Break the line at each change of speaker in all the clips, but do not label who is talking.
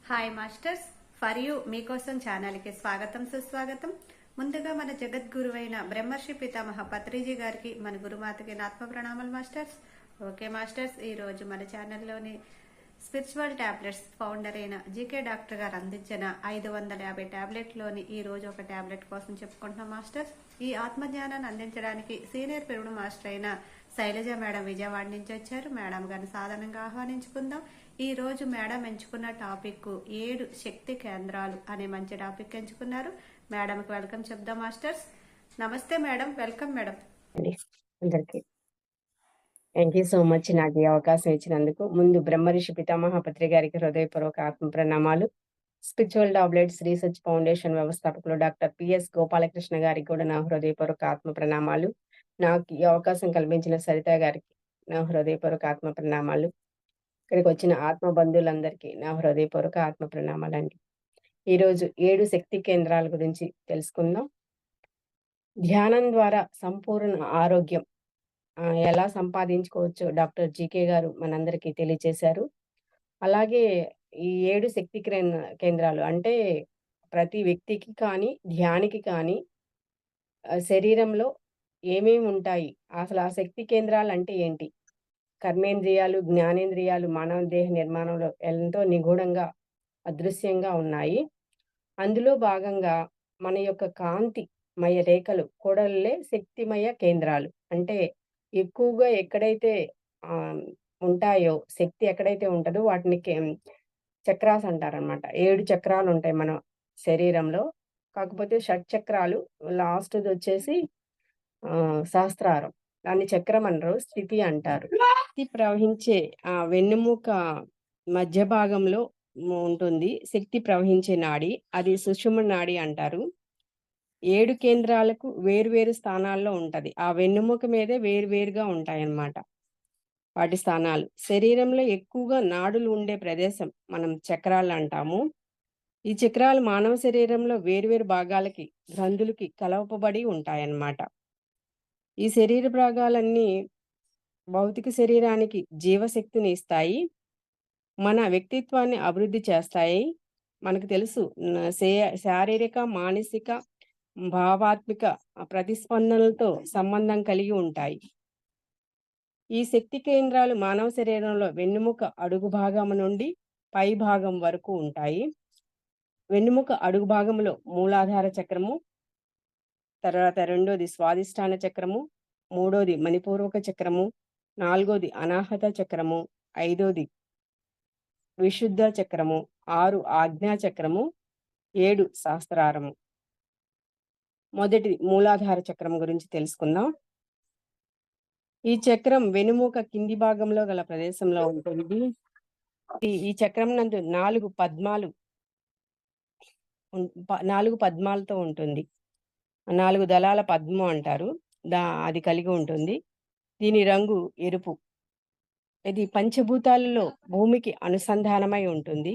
Hi masters, for you మీకోసం ఛానల్కి స్వాగతం సుస్వాగతం. ముందుగా మన జగద్గురువైన బ్రహ్మర్షి పితామహ పత్రిజీ గారికి, మన గురుమాతకి నా ఆత్మ ప్రణామాలు మాస్టర్స్. ఓకే మాస్టర్స్, ఈరోజు మన ఛానల్లోని స్పిరిచువల్ టాబ్లెట్స్ ఫౌండర్ అయిన జీకే డాక్టర్ గారు అందించిన 550 టాబ్లెట్లోని ఈ రోజు ఒక టాబ్లెట్ కోసం చెప్పుకుంటున్నాం మాస్టర్స్. ఈ ఆత్మజ్ఞానాన్ని అందించడానికి సీనియర్ పెరుగు మాస్టర్ అయిన శైలజ మేడం విజయవాడ నుంచి వచ్చారు. మేడం గారిని సాధారణంగా ఆహ్వానించుకుందాం. ఈ రోజు మేడం ఎంచుకున్న టాపిక్ 7 శక్తి కేంద్రాలు అనే మంచి టాపిక్ ఎంచుకున్నారు. మేడంకి వెల్కమ్ చెప్దాం మాస్టర్స్. నమస్తే మేడం, వెల్కమ్ మేడం.
అందరికి థ్యాంక్ యూ సో మచ్. నాకు ఈ అవకాశం ఇచ్చినందుకు ముందు బ్రహ్మర్షి పితామహ పత్రి గారికి హృదయపూర్వక ఆత్మ ప్రణామాలు. స్పిరిచువల్ టాబ్లెట్స్ రీసెర్చ్ ఫౌండేషన్ వ్యవస్థాపకులు డాక్టర్ పిఎస్ గోపాలకృష్ణ గారికి కూడా నా హృదయపూర్వక ఆత్మ ప్రణామాలు. నాకు ఈ అవకాశం కల్పించిన సరిత గారికి నా హృదయపూర్వక ఆత్మ ప్రణామాలు. ఇక్కడికి వచ్చిన ఆత్మ బంధువులందరికీ నా హృదయపూర్వక ఆత్మ ప్రణామాలండి. ఈరోజు 7 శక్తి కేంద్రాల గురించి తెలుసుకుందాం. ధ్యానం ద్వారా సంపూర్ణ ఆరోగ్యం ఎలా సంపాదించుకోవచ్చు డాక్టర్ జీకే గారు మనందరికీ తెలియచేశారు. అలాగే ఈ 7 శక్తి కేంద్రాలు అంటే ప్రతి వ్యక్తికి కానీ ధ్యానికి కానీ శరీరంలో ఏమేమి ఉంటాయి, అసలు ఆ శక్తి కేంద్రాలు అంటే ఏంటి, కర్మేంద్రియాలు జ్ఞానేంద్రియాలు మానవ దేహ నిర్మాణంలో ఎంతో నిగూఢంగా అదృశ్యంగా ఉన్నాయి. అందులో భాగంగా మన యొక్క కాంతిమయ రేఖలు కూడలే శక్తిమయ కేంద్రాలు. అంటే ఎక్కువగా ఎక్కడైతే ఉంటాయో, శక్తి ఎక్కడైతే ఉంటుందో వాటిని చక్రాస్ అంటారనమాట. 7 చక్రాలు ఉంటాయి మన శరీరంలో. కాకపోతే షట్చక్రాలు, లాస్ట్ది వచ్చేసి సహస్రారం, దాన్ని చక్రం అనరు, స్థితి అంటారు. శక్తి ప్రవహించే వెన్నెముక మధ్య భాగంలో ఉంటుంది శక్తి ప్రవహించే నాడి, అది సుషుమ్న నాడి అంటారు. 7 కేంద్రాలకు వేరువేరు స్థానాల్లో ఉంటది. ఆ వెన్నెముక మీదే వేరువేరుగా ఉంటాయన్నమాట వాటి స్థానాలు. శరీరంలో ఎక్కువగా నాడులు ఉండే ప్రదేశం మనం చక్రాలు అంటాము. ఈ చక్రాలు మానవ శరీరంలో వేరువేరు భాగాలకి, గ్రంథులకి కలపబడి ఉంటాయన్నమాట. ఈ శరీర భాగాలన్నీ భౌతిక శరీరానికి జీవశక్తిని ఇస్తాయి, మన వ్యక్తిత్వాన్ని అభివృద్ధి చేస్తాయి. మనకు తెలుసు, శారీరక, మానసిక, భావాత్మిక ప్రతిస్పందనలతో సంబంధం కలిగి ఉంటాయి. ఈ శక్తి కేంద్రాలు మానవ శరీరంలో వెన్నెముక అడుగు భాగం నుండి పై భాగం వరకు ఉంటాయి. వెన్నెముక అడుగు భాగంలో మూలాధార చక్రము, తర్వాత రెండోది స్వాదిష్టాన చక్రము, మూడోది మణిపూర్వక చక్రము, నాలుగోది అనాహత చక్రము, ఐదోది విశుద్ధ చక్రము, 6 ఆజ్ఞా చక్రము, 7 సహస్రారము. మొదటి మూలాధార చక్రం గురించి తెలుసుకుందాం. ఈ చక్రం వెనుముక కింది భాగంలో గల ప్రదేశంలో ఉంటుంది. ఈ చక్రం నందు 4 పద్మాలతో ఉంటుంది. 4 దళాల పద్మం అంటారు, అది కలిగి ఉంటుంది. దీని రంగు ఎరుపు. ఇది పంచభూతాలలో భూమికి అనుసంధానమై ఉంటుంది.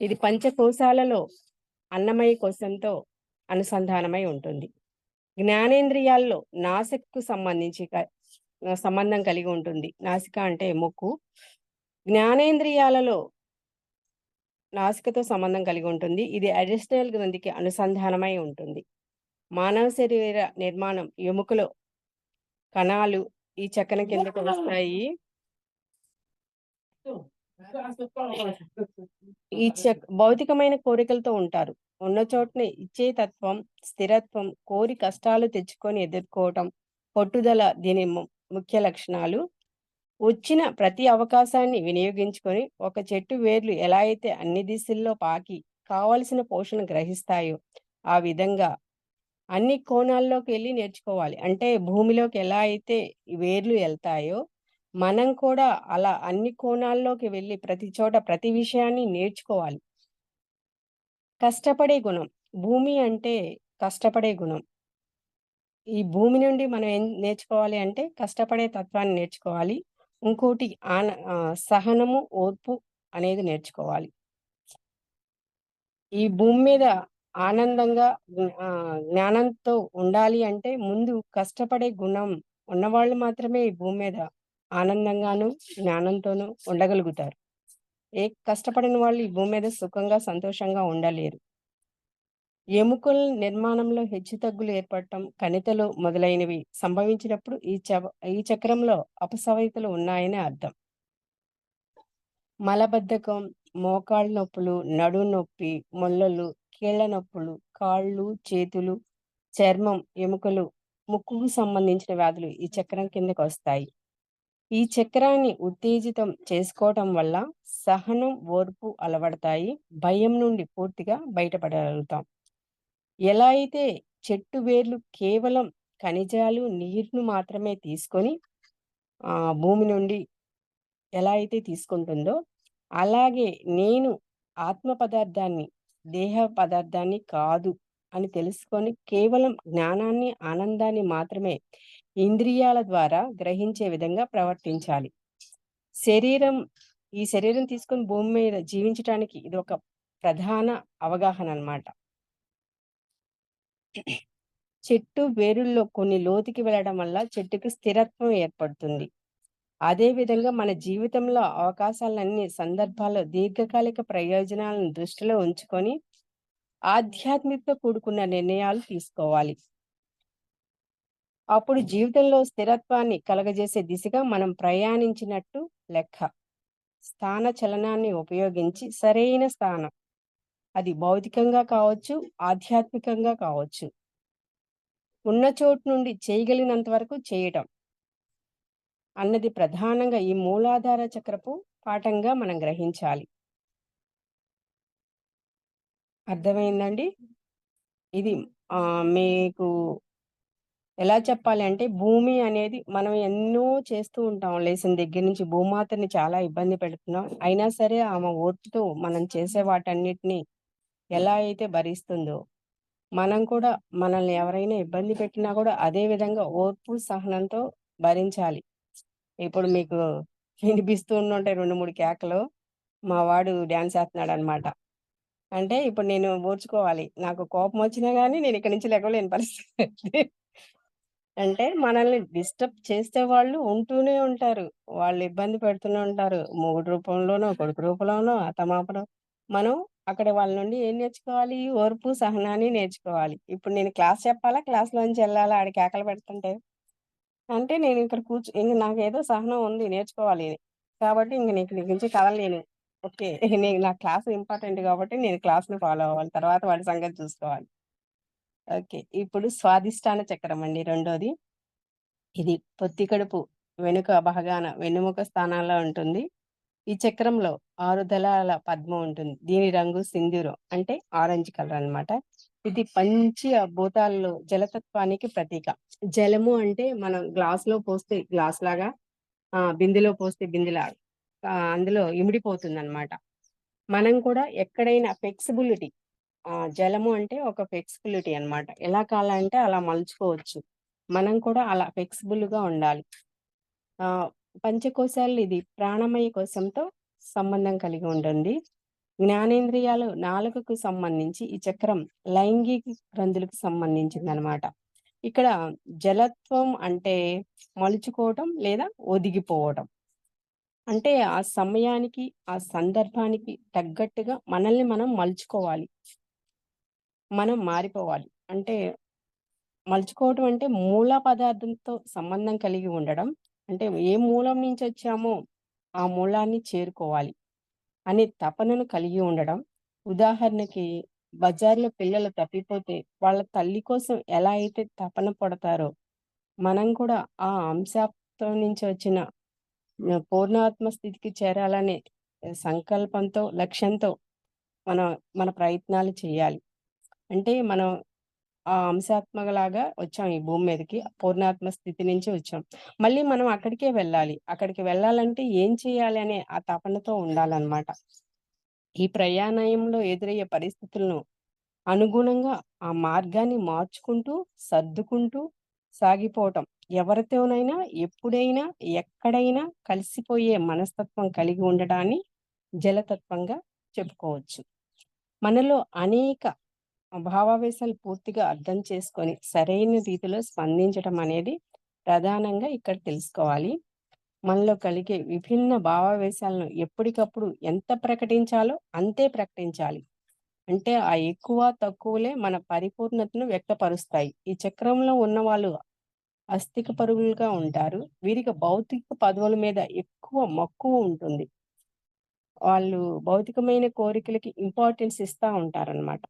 ఇది పంచకోశాలలో అన్నమయ కోశంతో అనుసంధానమై ఉంటుంది. జ్ఞానేంద్రియాల్లో నాసికకు సంబంధం కలిగి ఉంటుంది. నాసిక అంటే ముక్కు. జ్ఞానేంద్రియాలలో నాసికతో సంబంధం కలిగి ఉంటుంది. ఇది అడిషనల్ గ్రంథికి అనుసంధానమై ఉంటుంది. మానవ శరీర నిర్మాణం, ఎముకలో కణాలు ఈ చక్రం కిందకు వస్తాయి. ఈ భౌతికమైన కోరికలతో ఉంటారు. ఉన్న చోటనే ఇచ్చే తత్వం, స్థిరత్వం, కోరి కష్టాలు తెచ్చుకొని ఎదుర్కోవటం, పట్టుదల దీని ముఖ్య లక్షణాలు. వచ్చిన ప్రతి అవకాశాన్ని వినియోగించుకొని ఒక చెట్టు వేర్లు ఎలా అయితే అన్ని దిశల్లో పాకి కావలసిన పోషణ గ్రహిస్తాయో ఆ విధంగా అన్ని కోణాల్లోకి వెళ్ళి నేర్చుకోవాలి. అంటే భూమిలోకి ఎలా అయితే వేర్లు వెళ్తాయో మనం కూడా అలా అన్ని కోణాల్లోకి వెళ్ళి ప్రతి చోట ప్రతి విషయాన్ని నేర్చుకోవాలి. కష్టపడే గుణం, భూమి అంటే కష్టపడే గుణం. ఈ భూమి నుండి మనం ఏం నేర్చుకోవాలి అంటే కష్టపడే తత్వాన్ని నేర్చుకోవాలి. ఇంకోటి సహనము, ఓర్పు అనేది నేర్చుకోవాలి. ఈ భూమి మీద ఆనందంగా జ్ఞానంతో ఉండాలి అంటే ముందు కష్టపడే గుణం ఉన్నవాళ్ళు మాత్రమే ఈ భూమి మీద ఆనందంగాను జ్ఞానంతోనూ ఉండగలుగుతారు. కష్టపడిన వాళ్ళు ఈ భూమి మీద సుఖంగా, సంతోషంగా ఉండలేరు. ఎముకల నిర్మాణంలో హెచ్చుతగ్గులు ఏర్పడటం, కణితులు మొదలైనవి సంభవించినప్పుడు ఈ చక్రంలో అపసవ్యతలు ఉన్నాయని అర్థం. మలబద్ధకం, మోకాళ్ళ నొప్పులు, నడుము నొప్పి, మొల్లలు, కీళ్ళ నొప్పులు, కాళ్ళు, చేతులు, చర్మం, ఎముకలు, ముక్కుకు సంబంధించిన వ్యాధులు ఈ చక్రం కిందకొస్తాయి. ఈ చక్రాన్ని ఉత్తేజితం చేసుకోవటం వల్ల సహనం, ఓర్పు అలవడతాయి. భయం నుండి పూర్తిగా బయటపడగలుగుతాం. ఎలా అయితే చెట్టు వేర్లు కేవలం ఖనిజాలు, నీరును మాత్రమే తీసుకొని భూమి నుండి ఎలా అయితే తీసుకుంటుందో, అలాగే నేను ఆత్మ పదార్థాన్ని, దేహ పదార్థాన్ని కాదు అని తెలుసుకొని కేవలం జ్ఞానాన్ని, ఆనందాన్ని మాత్రమే ఇంద్రియాల ద్వారా గ్రహించే విధంగా ప్రవర్తించాలి. ఈ శరీరం తీసుకొని భూమి మీద జీవించటానికి ఇది ఒక ప్రధాన అవగాహన అన్నమాట. చెట్టు వేరుల్లో కొన్ని లోతుకి వెళ్ళడం వల్ల చెట్టుకి స్థిరత్వం ఏర్పడుతుంది. అదే విధంగా మన జీవితంలో అవకాశాలన్నీ సందర్భాల్లో దీర్ఘకాలిక ప్రయోజనాలను దృష్టిలో ఉంచుకొని ఆధ్యాత్మికతో కూడుకున్న నిర్ణయాలు తీసుకోవాలి. అప్పుడు జీవితంలో స్థిరత్వాన్ని కలగజేసే దిశగా మనం ప్రయాణించినట్టు లెక్క. స్థాన చలనాన్ని ఉపయోగించి సరైన స్థానం, అది భౌతికంగా కావచ్చు, ఆధ్యాత్మికంగా కావచ్చు, ఉన్న చోటు నుండి చేయగలిగినంత వరకు చేయటం అన్నది ప్రధానంగా ఈ మూలాధార చక్రపు పాఠంగా మనం గ్రహించాలి. అర్థమైందండి? ఇది మీకు ఎలా చెప్పాలి అంటే, భూమి అనేది మనం ఎన్నో చేస్తూ ఉంటాం. లేచిన దగ్గర నుంచి భూమాతని చాలా ఇబ్బంది పెడుతున్నాం. అయినా సరే ఆమె ఓర్పుతో మనం చేసే వాటన్నిటిని ఎలా అయితే భరిస్తుందో, మనం కూడా మనల్ని ఎవరైనా ఇబ్బంది పెట్టినా కూడా అదే విధంగా ఓర్పు, సహనంతో భరించాలి. ఇప్పుడు మీకు వినిపిస్తూ ఉండుంటాయి 2, 3 కేకలు. మా వాడు డాన్స్ ఏత్తన్నాడనమాట. అంటే ఇప్పుడు నేను ఓర్చుకోవాలి. నాకు కోపం వచ్చినా గానీ నేను ఇక్కడి నుంచి లెగవలేని పరిస్థితి. అంటే మనల్ని డిస్టర్బ్ చేసే వాళ్ళు ఉంటూనే ఉంటారు. వాళ్ళు ఇబ్బంది పెడుతూనే ఉంటారు. మొగుడు రూపంలోనో, కొడుకు రూపంలోనో, అత్తమామలో. మనం అక్కడ వాళ్ళ నుండి ఏం నేర్చుకోవాలి? ఓర్పు, సహనాన్ని నేర్చుకోవాలి. ఇప్పుడు నేను క్లాస్ చెప్పాలా? క్లాస్‌లోంచి ఎళ్ళాలా? ఆడు కేకలు పెడుతుంటే? అంటే నేను ఇక్కడ ఇంక నాకేదో సహనం ఉంది నేర్చుకోవాలి. కాబట్టి ఇంక నీకు నీ నుంచి కదలలేను. ఓకే. నా క్లాస్ ఇంపార్టెంట్ కాబట్టి నేను క్లాస్‌ని ఫాలో అవ్వాలి. తర్వాత వాడి సంగతి చూసుకోవాలి. ఓకే. ఇప్పుడు స్వాదిష్టాన చక్రం అండి రెండోది. ఇది పొత్తి కడుపు వెనుక భాగాన వెన్నెముక స్థానాల్లో ఉంటుంది. ఈ చక్రంలో 6 దళాల పద్మం ఉంటుంది. దీని రంగు సింధూరం అంటే ఆరెంజ్ కలర్ అన్నమాట. ఇది పంచభూతాల్లో జలతత్వానికి ప్రతీక. జలము అంటే మనం గ్లాస్‌లో పోస్తే గ్లాస్‌లాగా, బిందెలో పోస్తే బిందెలాగా అందులో ఇమిడిపోతుందన్నమాట. మనం కూడా ఎక్కడైనా ఫ్లెక్సిబిలిటీ, జలము అంటే ఒక ఫ్లెక్సిబిలిటీ అన్నమాట. ఎలా కావాలంటే అలా మలుచుకోవచ్చు. మనం కూడా అలా ఫ్లెక్సిబుల్‌గా ఉండాలి. పంచకోశాలు ఇది ప్రాణమయ కోశంతో సంబంధం కలిగి ఉంటుంది. జ్ఞానేంద్రియాలు నాలుకకు సంబంధించి ఈ చక్రం లైంగిక గ్రంథులకు సంబంధించిందనమాట. ఇక్కడ జలత్వం అంటే మలుచుకోవటం లేదా ఒదిగిపోవటం. అంటే ఆ సమయానికి, ఆ సందర్భానికి తగ్గట్టుగా మనల్ని మనం మలుచుకోవాలి. మనం మారిపోవాలి. అంటే మలుచుకోవటం అంటే మూల పదార్థంతో సంబంధం కలిగి ఉండడం. అంటే ఏ మూలం నుంచొచ్చామో ఆ మూలాన్ని చేరుకోవాలి అనే తపనను కలిగి ఉండడం. ఉదాహరణకి బజార్‌లో పిల్లలు తప్పిపోతే వాళ్ళ తల్లి కోసం ఎలా అయితే తపన పడతారో, మనం కూడా ఆ అంశతో నుంచి వచ్చిన పూర్ణాత్మ స్థితికి చేరాలనే సంకల్పంతో, లక్ష్యంతో మనం మన ప్రయత్నాలు చేయాలి. అంటే మనం ఆ అంశాత్మకలాగా వచ్చాం ఈ భూమి మీదకి. పూర్ణాత్మ స్థితి నుంచి వచ్చాం. మళ్ళీ మనం అక్కడికే వెళ్ళాలి. అక్కడికి వెళ్ళాలంటే ఏం చేయాలి అనే ఆ తపనతో ఉండాలన్నమాట. ఈ ప్రయాణంలో ఎదురయ్యే పరిస్థితులను అనుగుణంగా ఆ మార్గాన్ని మార్చుకుంటూ, సర్దుకుంటూ సాగిపోవటం. ఎవరితోనైనా, ఎప్పుడైనా, ఎక్కడైనా కలిసిపోయే మనస్తత్వం కలిగి ఉండటాన్ని జలతత్వంగా చెప్పుకోవచ్చు. మనలో అనేక భావావేశాలు పూర్తిగా అర్థం చేసుకొని సరైన రీతిలో స్పందించటం అనేది ప్రధానంగా ఇక్కడ తెలుసుకోవాలి. మనలో కలిగే విభిన్న భావావేశాలను ఎప్పటికప్పుడు ఎంత ప్రకటించాలో అంతే ప్రకటించాలి. అంటే ఆ ఎక్కువ, తక్కువలే మన పరిపూర్ణతను వ్యక్తపరుస్తాయి. ఈ చక్రంలో ఉన్నవాళ్ళు అస్థిక పరులుగా ఉంటారు. వీరికి భౌతిక పదవుల మీద ఎక్కువ మక్కువ ఉంటుంది. వాళ్ళు భౌతికమైన కోరికలకి ఇంపార్టెన్స్ ఇస్తా ఉంటారనమాట.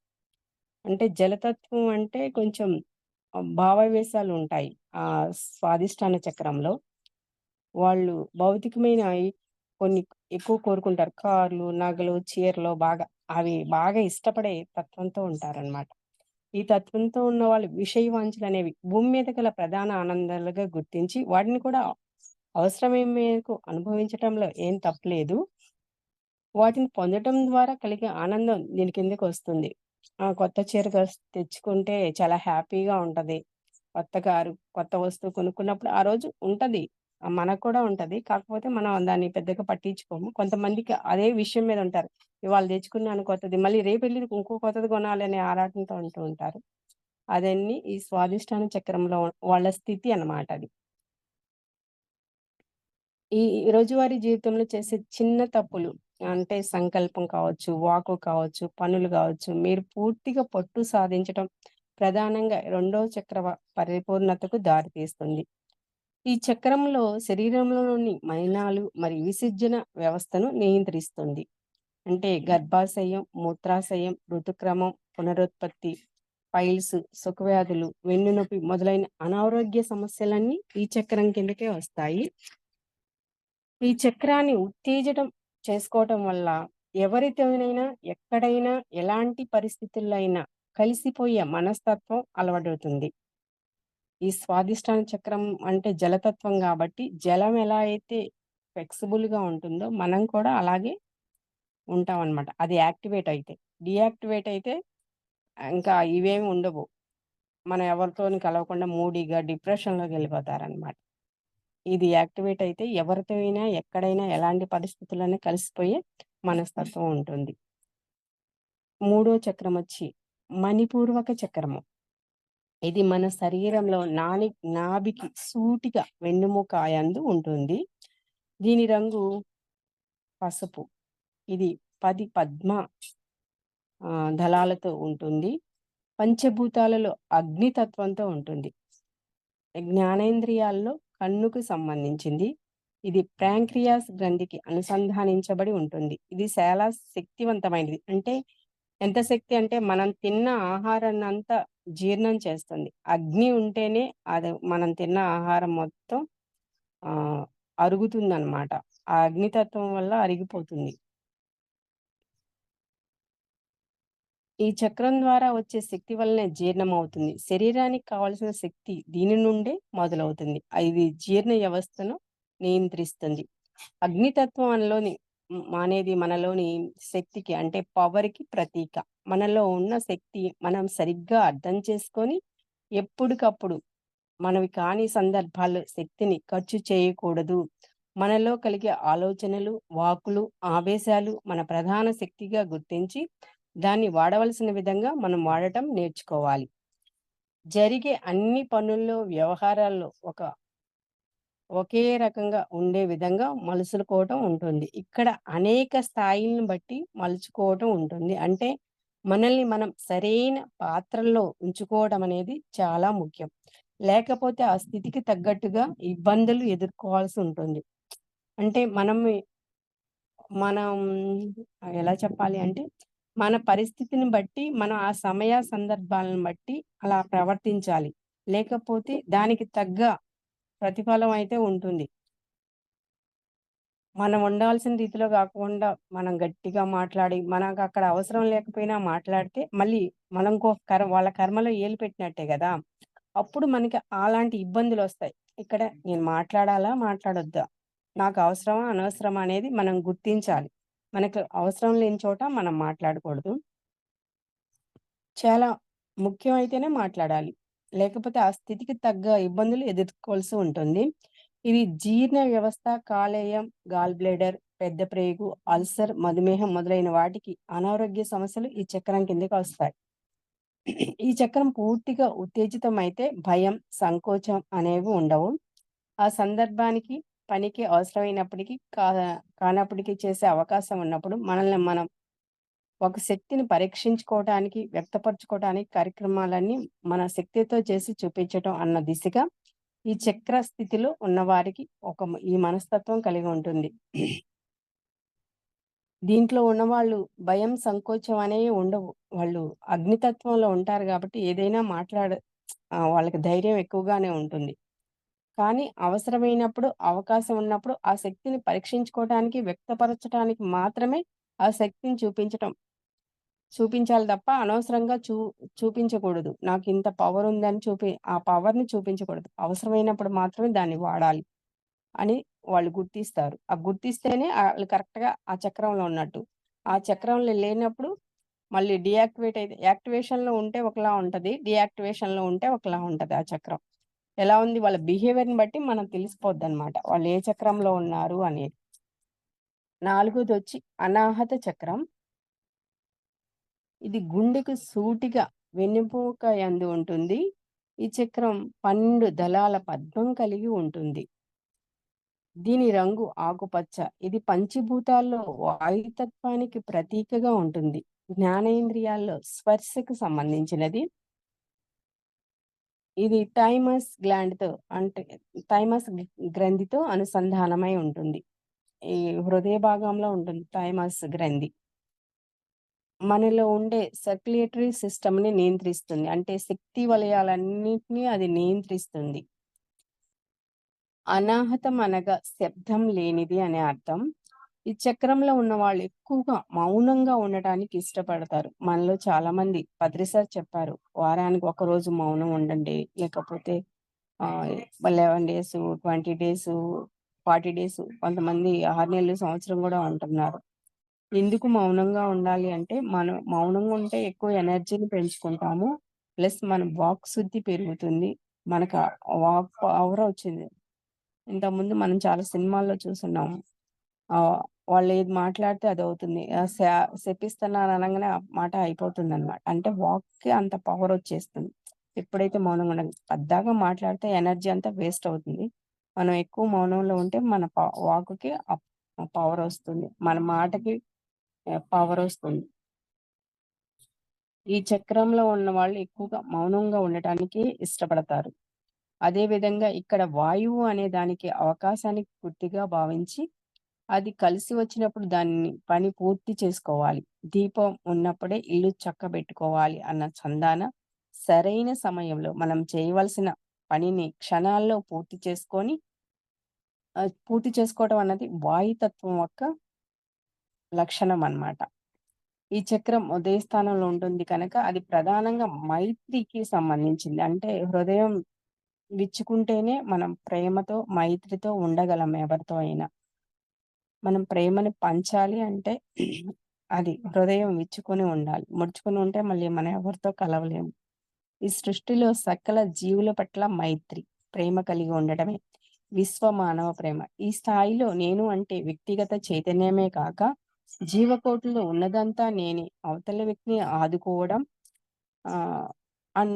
అంటే జలతత్వం అంటే కొంచెం భావావేశాలుంటాయి. స్వాదిష్టాన చక్రంలో. వాళ్ళు భౌతికమైనయి కొన్ని ఎక్కువ కోరుకుంటారు. కార్లు, నగలు, చీరలు అవి బాగా ఇష్టపడే తత్వంతో ఉంటారనమాట. ఈ తత్వంతో ఉన్నవాళ్ళు విషయ వాంఛలనేవి భూమి మీద గల ప్రధాన ఆనందాలుగా గుర్తించి, వాటిని కూడా అవసరమైన మేరకు అనుభవించటంలో ఏం తప్పులేదు. వాటిని పొందటం ద్వారా కలిగే ఆనందం దీని కిందకొస్తుంది. కొత్త చీర తెచ్చుకుంటే చాలా హ్యాపీగా ఉంటది. కొత్త కారు, కొత్త వస్తువు కొనుక్కున్నప్పుడు ఆ రోజు ఉంటది. మనకు కూడా ఉంటది. కాకపోతే మనం దాన్ని పెద్దగా పట్టించుకోము. కొంతమందికి అదే విషయం మీద ఉంటారు. ఇవాళ తెచ్చుకున్నాను కొత్తది. మళ్ళీ రేపెళ్లి ఇంకో కొత్తది కొనాలి అనే ఆరాటంతో ఉంటూ ఉంటారు. అదన్నీ ఈ స్వాదిష్టాన చక్రంలో వాళ్ళ స్థితి అన్నమాట అది. ఈ ఈ రోజువారీ జీవితంలో చేసే చిన్న తప్పులు అంటే సంకల్పం కావచ్చు, వాక్కు కావచ్చు, పనులు కావచ్చు, మీరు పూర్తిగా పట్టు సాధించటం ప్రధానంగా రెండో పరిపూర్ణతకు దారితీస్తుంది. ఈ చక్రంలో శరీరంలోని మలినాలు మరియు విసర్జన వ్యవస్థను నియంత్రిస్తుంది. అంటే గర్భాశయం, మూత్రాశయం, ఋతుక్రమం, పునరుత్పత్తి, పైల్స్, సుఖవ్యాధులు, వెన్నునొప్పి మొదలైన అనారోగ్య సమస్యలన్నీ ఈ చక్రం కిందకే వస్తాయి. ఈ చక్రాన్ని ఉత్తేజితం చేసుకోవటం వల్ల ఎవరితోనైనా, ఎక్కడైనా, ఎలాంటి పరిస్థితుల్లో అయినా కలిసిపోయే మనస్తత్వం అలవడుతుంది. ఈ స్వాదిష్టాన చక్రం అంటే జలతత్వం గాబట్టి, జలం ఎలా అయితే ఫ్లెక్సిబుల్‌గా ఉంటుందో, మనం కూడా అలాగే ఉంటామనమాట. అది యాక్టివేట్ అయితే. డీయాక్టివేట్ అయితే ఇంకా ఇవేమి ఉండవు. మనం ఎవరితోని కలవకుండా మూడీగా డిప్రెషన్‌లోకెళ్ళిపోతారనమాట. ఇది యాక్టివేట్ అయితే ఎవరితో అయినా, ఎక్కడైనా, ఎలాంటి పరిస్థితుల్లోనే కలిసిపోయే మనస్తత్వం ఉంటుంది. మూడో చక్రమొచ్చి మణిపూర్వక చక్రము. ఇది మన శరీరంలో నాభికి సూటిగా వెన్నుముక యందు ఉంటుంది. దీని రంగు పసుపు. ఇది 10 పద్మ దళాలతో ఉంటుంది. పంచభూతాలలో అగ్నితత్వంతో ఉంటుంది. జ్ఞానేంద్రియాల్లో కన్నుకు సంబంధించింది. ఇది ప్యాంక్రియాస్ గ్రంథికి అనుసంధానించబడి ఉంటుంది. ఇది చాలా శక్తివంతమైనది. అంటే ఎంత శక్తి అంటే మనం తిన్న ఆహారాన్నంతా జీర్ణం చేస్తుంది. అగ్ని ఉంటేనే అది మనం తిన్న ఆహారం మొత్తం ఆహ్, అరుగుతుందనమాట. ఆ అగ్నితత్వం వల్ల అరిగిపోతుంది. ఈ చక్రం ద్వారా వచ్చే శక్తి వల్లనే జీర్ణమవుతుంది. శరీరానికి కావాల్సిన శక్తి దీని నుండే మొదలవుతుంది. ఇది జీర్ణ వ్యవస్థను నియంత్రిస్తుంది. అగ్నితత్వం అనేది మనలోని శక్తికి అంటే పవర్‌కి ప్రతీక. మనలో ఉన్న శక్తి మనం సరిగ్గా అర్థం చేసుకొని ఎప్పటికప్పుడు మనవి కాని సందర్భాల్లో శక్తిని ఖర్చు చేయకూడదు. మనలో కలిగే ఆలోచనలు, వాక్కులు, ఆవేశాలు మన ప్రధాన శక్తిగా గుర్తించి, దాన్ని వాడవలసిన విధంగా మనం వాడటం నేర్చుకోవాలి. జరిగే అన్ని పనుల్లో, వ్యవహారాల్లో ఒకే రకంగా ఉండే విధంగా మలుచుకోవటం ఉంటుంది. ఇక్కడ అనేక స్థాయిలను బట్టి మలుచుకోవటం ఉంటుంది. అంటే మనల్ని మనం సరైన పాత్రల్లో ఉంచుకోవడం అనేది చాలా ముఖ్యం. లేకపోతే ఆ స్థితికి తగ్గట్టుగా ఇబ్బందులు ఎదుర్కోవాల్సి ఉంటుంది. అంటే మనం ఎలా చెప్పాలి అంటే, మన పరిస్థితిని బట్టి, మనం ఆ సమయ సందర్భాలను బట్టి అలా ప్రవర్తించాలి. లేకపోతే దానికి తగ్గ ప్రతిఫలం అయితే ఉంటుంది. మనం ఉండాల్సిన రీతిలో గాకుండా, మనం గట్టిగా మాట్లాడి, మనకక్కడ అవసరం లేకపోయినా మాట్లాడితే, మళ్ళీ మనం వాళ్ళ కర్మలో ఏలు పెట్టినట్టే గదా! అప్పుడు మనకి అలాంటి ఇబ్బందులొస్తాయి. ఇక్కడ నేను మాట్లాడాలా? మాట్లాడొద్దా? నాకు అవసరమా? అనవసరమా? అనేది మనం గుర్తించాలి. మనకు అవసరం లేని చోట మనం మాట్లాడకూడదు. చాలా ముఖ్యమైతేనే మాట్లాడాలి. లేకపోతే ఆ స్థితికి తగ్గ ఇబ్బందులు ఎదుర్కోవాల్సి ఉంటుంది. ఇవి జీర్ణ వ్యవస్థ, కాలేయం, గాల్ బ్లాడర్, పెద్ద ప్రేగు, అల్సర్, మధుమేహం మొదలైన వాటికి అనారోగ్య సమస్యలు ఈ చక్రం కిందకి వస్తాయి. ఈ చక్రం పూర్తిగా ఉత్తేజితమైతే భయం, సంకోచం అనేవి ఉండవు. ఆ సందర్భానికి పనికి అవసరమైనప్పటికీ కానప్పటికీ చేసే అవకాశం ఉన్నప్పుడు మనల్ని మనం ఒక శక్తిని పరీక్షించుకోవటానికి, వ్యక్తపరచుకోవటానికి కార్యక్రమాలన్నీ మన శక్తితో చేసి చూపించటం అన్న దిశగా ఈ చక్ర స్థితిలో ఉన్నవారికి ఈ మనస్తత్వం కలిగి ఉంటుంది. దీంట్లో ఉన్నవాళ్ళు భయం, సంకోచం అనేవి ఉండవు. వాళ్ళు అగ్నితత్వంలో ఉంటారు గాబట్టి ఏదైనా వాళ్ళకి ధైర్యం ఎక్కువగానే ఉంటుంది. కానీ అవసరమైనప్పుడు, అవకాశం ఉన్నప్పుడు ఆ శక్తిని పరీక్షించుకోవటానికి, వ్యక్తపరచటానికి మాత్రమే ఆ శక్తిని చూపించాలి తప్ప అనవసరంగా చూపించకూడదు. నాకింత పవరుందని ఆ పవర్‌ని చూపించకూడదు. అవసరమైనప్పుడు మాత్రమే దాన్ని వాడాలి అని వాళ్ళు గుర్తిస్తారు. గుర్తిస్తేనే ఆళ్ళు కరెక్ట్‌గా ఆ చక్రంలో ఉన్నట్టు. ఆ చక్రంలో లేనప్పుడు మళ్ళీ యాక్టివేషన్‌లో ఉంటే ఒకలా ఉంటది. డీయాక్టివేషన్‌లో ఉంటే ఒకలా ఉంటది ఆ చక్రం. ఎలా ఉంది వాళ్ళ బిహేవియర్‌ని బట్టి మనకు తెలిసిపోద్దనమాట. వాళ్ళు ఏ చక్రంలో ఉన్నారు అనేది. నాలుగోదొచ్చి అనాహత చక్రం. ఇది గుండెకు సూటిగా వెన్నెముక యందు ఉంటుంది. ఈ చక్రం 12 దళాల పద్మం కలిగి ఉంటుంది. దీని రంగు ఆకుపచ్చ. ఇది పంచభూతాల్లో వాయుతత్వానికి ప్రతీకగా ఉంటుంది. జ్ఞానేంద్రియాల్లో స్పర్శకు సంబంధించినది. ఇది థైమస్ గ్రంథితో అనుసంధానమై ఉంటుంది. ఈ హృదయ భాగంలో ఉంటుంది థైమస్ గ్రంథి. మనలో ఉండే సర్క్యులేటరీ సిస్టమ్‌ని నియంత్రిస్తుంది. అంటే శక్తి వలయాలన్నిటిని అది నియంత్రిస్తుంది. అనాహతం అనగా శబ్దం లేనిది అనే అర్థం. ఈ చక్రంలో ఉన్నవాళ్ళు ఎక్కువగా మౌనంగా ఉండటానికి ఇష్టపడతారు. మనలో చాలామంది పత్రి చెప్పారు. వారానికి ఒకరోజు మౌనం ఉండండి. లేకపోతే 11 డేసు, 20 డేసు, 40 డేసు కొంతమంది 6 నెలలు, సంవత్సరం గూడా ఉంటున్నారు. ఎందుకు మౌనంగా ఉండాలి అంటే, మనం మౌనంగా ఉంటే ఎక్కువ ఎనర్జీని పెంచుకుంటాము. ప్లస్ మన వాక్ శుద్ధి పెరుగుతుంది. మనకు వాక్ పవర్ వచ్చింది. ఇంతకుముందు మనం చాలా సినిమాల్లో చూసున్నాము. వాళ్ళేది మాట్లాడితే అదవుతుంది. శపిస్తున్నాను అనంగానే ఆ మాట అయిపోతుందనమాట. అంటే వాక్‌కి అంత పవరొచ్చేస్తుంది. ఎప్పుడైతే మౌనంగా పద్దాక మాట్లాడితే ఎనర్జీ అంతా వేస్ట్ అవుతుంది. మనం ఎక్కువ మౌనంలో ఉంటే మన వాక్‌కి పవరొస్తుంది. మన మాటకి పవరొస్తుంది. ఈ చక్రంలో ఉన్నవాళ్ళు ఎక్కువగా మౌనంగా ఉండటానికి ఇష్టపడతారు. అదే విధంగా ఇక్కడ వాయువు అనే దానికి అవకాశాన్ని పూర్తిగా భావించి అది కలిసి వచ్చినప్పుడు దాన్ని పని పూర్తి చేసుకోవాలి. దీపం ఉన్నప్పుడే ఇల్లు చక్కబెట్టుకోవాలి అన్న చందాన సరైన సమయంలో మనం చేయవలసిన పనిని క్షణాల్లో పూర్తి చేసుకోవడం అన్నది వాయుతత్వం యొక్క లక్షణం అన్నమాట. ఈ చక్రం ఉదయ స్థానంలో ఉంటుంది కనుక అది ప్రధానంగా మైత్రికి సంబంధించింది. అంటే హృదయం విచ్చుకుంటేనే మనం ప్రేమతో, మైత్రితో ఉండగలం ఎవరితో అయినా. మనం ప్రేమని పంచాలి అంటే అది హృదయం విచ్చుకొని ఉండాలి. ముడుచుకొని ఉంటే మళ్ళీ మనం ఎవరితో కలవలేము. ఈ సృష్టిలో సకల జీవుల పట్ల మైత్రి, ప్రేమ కలిగి ఉండటమే విశ్వమానవ ప్రేమ. ఈ స్థాయిలో నేను అంటే వ్యక్తిగత చైతన్యమే కాక జీవకోటిలో ఉన్నదంతా నేనే. అవతల వ్యక్తిని ఆదుకోవడం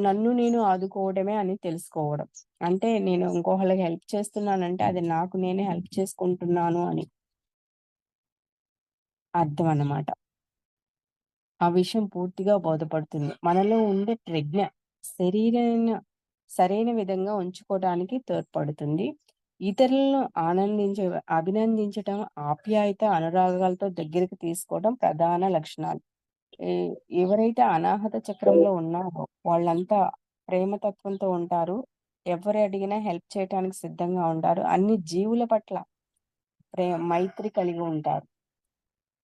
నన్ను నేను ఆదుకోవడమే అని తెలుసుకోవడం. అంటే నేను ఇంకోళ్ళకి హెల్ప్ చేస్తున్నానంటే అది నాకు నేనే హెల్ప్ చేసుకుంటున్నాను అని అర్థం అన్నమాట. ఆ విషయం పూర్తిగా బోధపడుతుంది. మనలో ఉండే ప్రజ్ఞ శరీరాన్ని సరైన విధంగా ఉంచుకోవడానికి తోడ్పడుతుంది. ఇతరులను అభినందించటం, ఆప్యాయత, అనురాగాలతో దగ్గరికి తీసుకోవడం ప్రధాన లక్షణాలు. ఎ ఎవరైతే అనాహత చక్రంలో ఉన్నారో వాళ్ళంతా ప్రేమతత్వంతో ఉంటారు. ఎవరు అడిగినా హెల్ప్ చేయటానికి సిద్ధంగా ఉంటారు. అన్ని జీవుల పట్ల మైత్రి కలిగి ఉంటారు.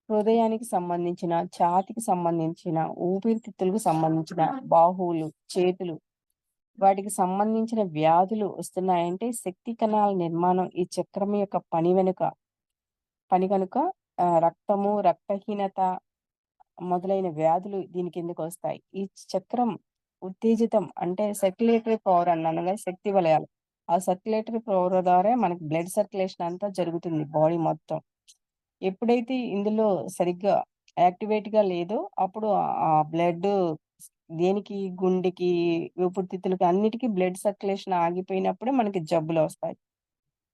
హృదయానికి సంబంధించిన, ఛాతీకి సంబంధించిన, ఊపిరితిత్తులకు సంబంధించిన, బాహువులు, చేతులు వాటికి సంబంధించిన వ్యాధులు వస్తున్నాయంటే శక్తి కణాల నిర్మాణం ఈ చక్రం యొక్క పని కనుక రక్తము, రక్తహీనత మొదలైన వ్యాధులు దీని కిందకొస్తాయి. ఈ చక్రం ఉత్తేజితం అంటే సర్క్యులేటరీ పవర్ అన్నాను కదా! శక్తి వలయాలు. ఆ సర్క్యులేటరీ పవర్ ద్వారా మనకి బ్లడ్ సర్క్యులేషన్ అంతా జరుగుతుంది బాడీ మొత్తం. ఎప్పుడైతే ఇందులో సరిగ్గా యాక్టివేట్‌గా లేదో అప్పుడు ఆ బ్లడ్డు దేనికి గుండెకి, ఊపిరితిత్తులకి అన్నిటికి బ్లడ్ సర్క్యులేషన్ ఆగిపోయినప్పుడే మనకి జబ్బులొస్తాయి.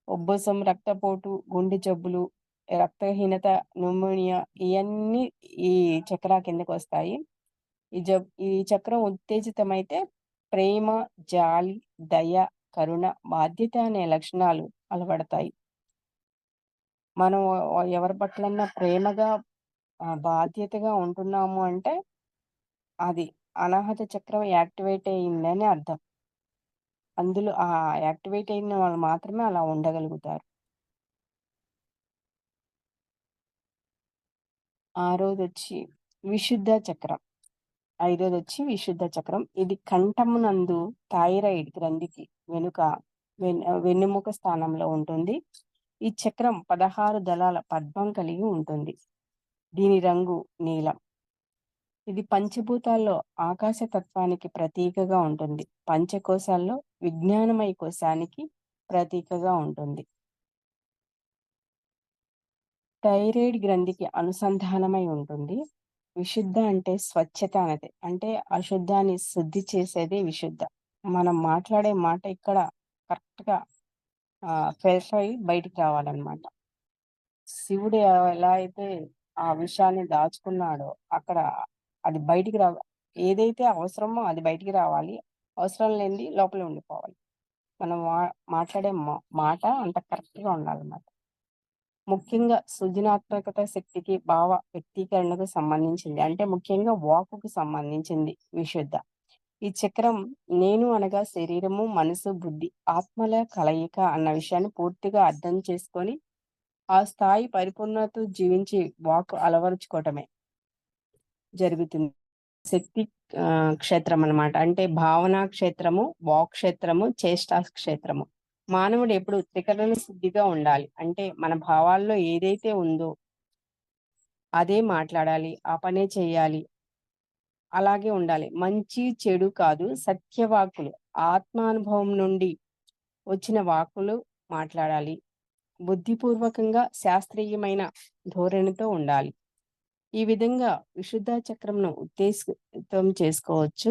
ఉబ్బసం, రక్తపోటు, గుండె జబ్బులు, రక్తహీనత, న్యూమోనియా ఇయన్నీ ఈ చక్ర కిందకొస్తాయి. ఈ చక్రం ఉత్తేజితమైతే ప్రేమ, జాలి, దయ, కరుణ, బాధ్యత అనే లక్షణాలు అలవడతాయి. మనం ఎవరి పట్లన్నా ప్రేమగా, బాధ్యతగా ఉంటున్నాము అంటే అది అనాహత చక్రం యాక్టివేట్ అయిందని అర్థం. అందులో యాక్టివేట్ అయిన వాళ్ళు మాత్రమే అలా ఉండగలుగుతారు. ఆరోదొచ్చి విశుద్ధ చక్రం. ఐదోదొచ్చి విశుద్ధ చక్రం. ఇది కంఠమునందు థైరాయిడ్ గ్రంథికి వెనుక వెన్నెముక స్థానంలో ఉంటుంది. ఈ చక్రం 16 దళాల పద్మం కలిగి ఉంటుంది. దీని రంగు నీలం. ఇది పంచభూతాల్లో ఆకాశతత్వానికి ప్రతీకగా ఉంటుంది. పంచకోశాల్లో విజ్ఞానమయ కోశానికి ప్రతీకగా ఉంటుంది. థైరాయిడ్ గ్రంథికి అనుసంధానమై ఉంటుంది. విశుద్ధ అంటే స్వచ్ఛత అనేది. అంటే అశుద్ధాన్ని శుద్ధి చేసేదే విశుద్ధ. మనం మాట్లాడే మాట ఇక్కడ కరెక్ట్‌గా ఫ్రెష్ అయ్యి బయటికి రావాలన్నమాట. శివుడు ఎలా అయితే ఆ విషయాన్ని దాచుకున్నాడో అక్కడ అది బయటికి ఏదైతే అవసరమో అది బయటికి రావాలి. అవసరం లేనిది లోపలే ఉండిపోవాలి. మనం మాట్లాడే మాట అంత కరెక్ట్‌గా ఉండాలన్నమాట. ముఖ్యంగా సృజనాత్మకత శక్తికి, భావ వ్యక్తీకరణకు సంబంధించింది. అంటే ముఖ్యంగా వాక్కుకు సంబంధించింది విశుద్ధ. ఈ చక్రం నేను అనగా శరీరము, మనసు, బుద్ధి, ఆత్మల కలయిక అన్న విషయాన్ని పూర్తిగా అర్థం చేసుకొని ఆ స్థాయి పరిపూర్ణత జీవించి వాక్ అలవరుచుకోవటమే జరుగుతుంది. శక్తి క్షేత్రం అన్నమాట. అంటే భావనా క్షేత్రము, వాక్ క్షేత్రము, చేష్టా క్షేత్రము. మానవుడు ఎప్పుడు త్రికరణ శుద్ధిగా ఉండాలి. అంటే మన భావాల్లో ఏదైతే ఉందో అదే మాట్లాడాలి, ఆ పనే చేయాలి. అలాగే ఉండాలి. మంచి, చెడు కాదు సత్యవాక్కులు, ఆత్మానుభవం నుండి వచ్చిన వాక్కులు మాట్లాడాలి. బుద్ధిపూర్వకంగా శాస్త్రీయమైన ధోరణితో ఉండాలి. ఈ విధంగా విశుద్ధ చక్రంను ఉత్తేజితం చేసుకోవచ్చు.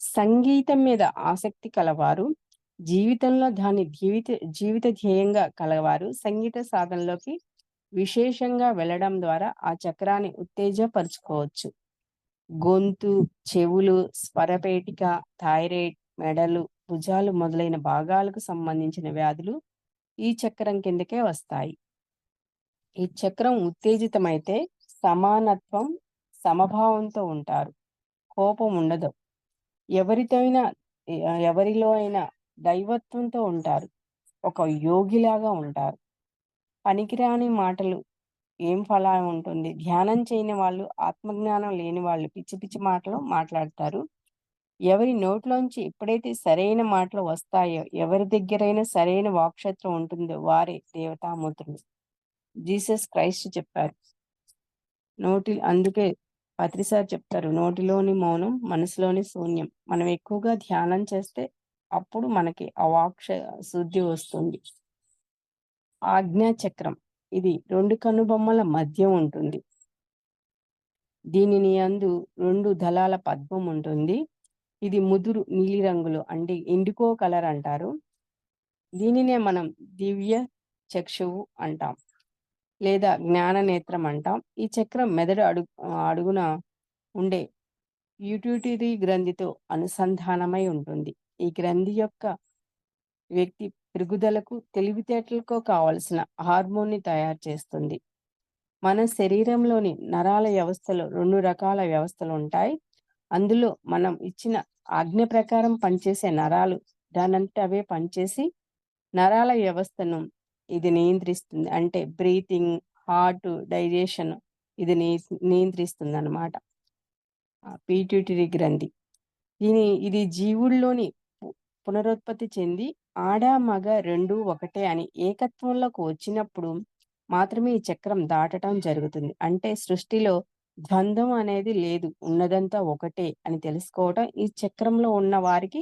సంగీతం మీద ఆసక్తి కలవారు, జీవితంలో దాన్ని జీవిత ధ్యేయంగా కలవారు సంగీత సాధనలోకి విశేషంగా వెళ్ళడం ద్వారా ఆ చక్రాన్ని ఉత్తేజపరుచుకోవచ్చు. గొంతు, చెవులు, స్వరపేటిక, థైరాయిడ్, మెడలు, భుజాలు మొదలైన భాగాలకు సంబంధించిన వ్యాధులు ఈ చక్రం కిందకే వస్తాయి. ఈ చక్రం ఉత్తేజితమైతే సమానత్వం, సమభావంతో ఉంటారు. కోపం ఉండదు. ఎవరిలో అయినా దైవత్వంతో ఉంటారు. ఒక యోగిలాగా ఉంటారు. పనికిరాని మాటలు ఏం ఫలం ఉంటుంది? ధ్యానం చేయని వాళ్ళు, ఆత్మజ్ఞానం లేని వాళ్ళు పిచ్చి పిచ్చి మాటలు మాట్లాడతారు. ఎవరి నోట్లోంచి ఎప్పుడైతే సరైన మాటలు వస్తాయో, ఎవరి దగ్గరైనా సరైన వాక్క్షేత్రం ఉంటుందో వారే దేవతామూర్తులు. జీసస్ క్రైస్ట్ చెప్పారు. అందుకే పత్రిసారి చెప్తారు, నోటిలోని మౌనం మనసులోని శూన్యం. మనం ఎక్కువగా ధ్యానం చేస్తే అప్పుడు మనకి ఆ శుద్ధి వస్తుంది. ఆజ్ఞా చక్రం ఇది 2 కనుబొమ్మల మధ్య ఉంటుంది. దీనిని యందు 2 దళాల పద్మం ఉంటుంది. ఇది ముదురు నీలి రంగులో అంటే ఇండిగో కలర్ అంటారు. దీనినే మనం దివ్య చక్షువు అంటాం లేదా జ్ఞాన నేత్రం అంటాం. ఈ చక్రం మెదడు అడుగున ఉండే ప్యూటిటరీ గ్రంథితో అనుసంధానమై ఉంటుంది. ఈ గ్రంథి యొక్క వ్యక్తి పెరుగుదలకు, తెలివితేటలకు కావలసిన హార్మోన్ని తయారు చేస్తుంది. మన శరీరంలోని నరాల వ్యవస్థలో 2 రకాల వ్యవస్థలు ఉంటాయి. అందులో మనం ఇచ్చిన ఆజ్ఞ ప్రకారం పనిచేసే నరాలు దానంతట అవే పనిచేసి నరాల వ్యవస్థను ఇది నియంత్రిస్తుంది. అంటే బ్రీతింగ్, హార్ట్, డైజెషన్ ఇది నియంత్రిస్తుంది అన్నమాట. పీట్యూటరీ గ్రంథి ఇది జీవుల్లోని పునరుత్పత్తి చెంది ఆడ, మగ 2 ఒకటే అని ఏకత్వంలోకి వచ్చినప్పుడు మాత్రమే ఈ చక్రం దాటడం జరుగుతుంది. అంటే సృష్టిలో ద్వంద్వం అనేది లేదు, ఉన్నదంతా ఒకటే అని తెలుసుకోవటం ఈ చక్రంలో ఉన్న వారికి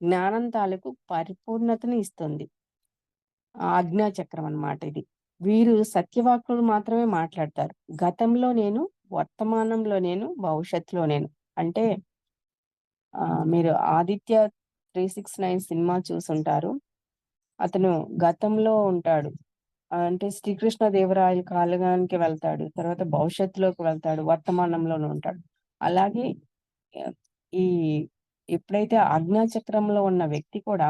జ్ఞానం తాలూకు పరిపూర్ణతను ఇస్తుంది. ఆజ్ఞా చక్రం అన్నమాట ఇది. వీరు సత్యవాక్కులు మాత్రమే మాట్లాడతారు. గతంలో నేను, వర్తమానంలో నేను, భవిష్యత్తులో నేను. అంటే మీరు 'ఆదిత్య 369' సినిమా చూసుంటారు. అతను గతంలో ఉంటాడు. అంటే శ్రీకృష్ణదేవరాయల కాలానికి వెళ్తాడు. తర్వాత భవిష్యత్తులోకి వెళ్తాడు. వర్తమానంలోనే ఉంటాడు. అలాగే ఆహ్, ఈ ఎప్పుడైతే ఆజ్ఞాచక్రంలో ఉన్న వ్యక్తి కూడా